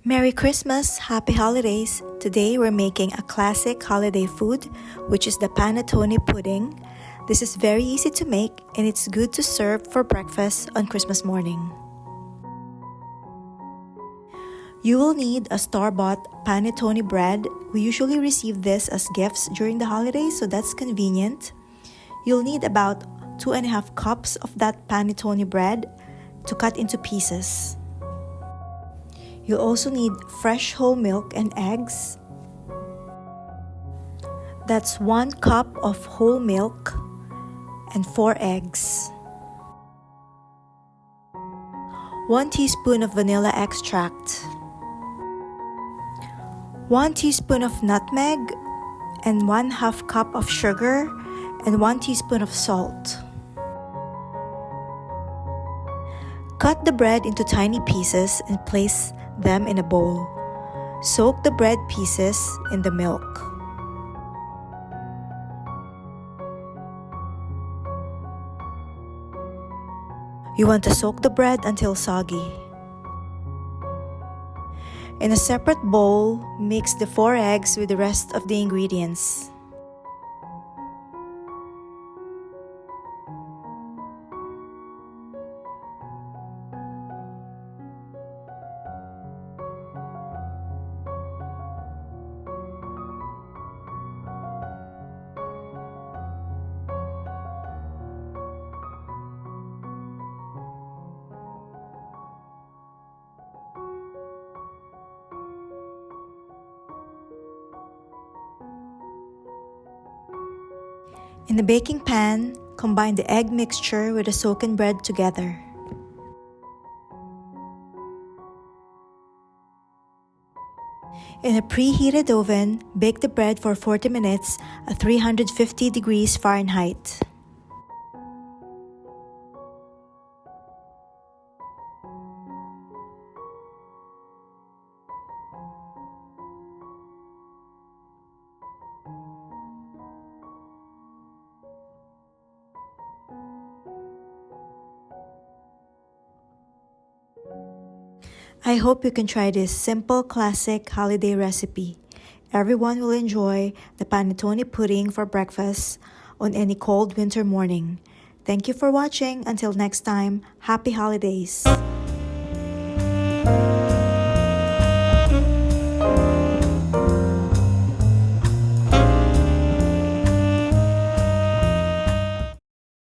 Merry Christmas! Happy Holidays! Today we're making a classic holiday food, which is the Panettone pudding. This is very easy to make and it's good to serve for breakfast on Christmas morning. You will need a store-bought Panettone bread. We usually receive this as gifts during the holidays, so that's convenient. You'll need about 2.5 cups of that Panettone bread to cut into pieces. You'll also need fresh whole milk and eggs. That's 1 cup of whole milk and 4 eggs. 1 teaspoon of vanilla extract. 1 teaspoon of nutmeg and 1/2 cup of sugar and 1 teaspoon of salt. Cut the bread into tiny pieces and place them in a bowl. Soak the bread pieces in the milk. You want to soak the bread until soggy. In a separate bowl, mix the 4 eggs with the rest of the ingredients. In the baking pan, combine the egg mixture with the soaken bread together. In a preheated oven, bake the bread for 40 minutes at 350 degrees Fahrenheit. I hope you can try this simple, classic holiday recipe. Everyone will enjoy the Panettone pudding for breakfast on any cold winter morning. Thank you for watching. Until next time, happy holidays!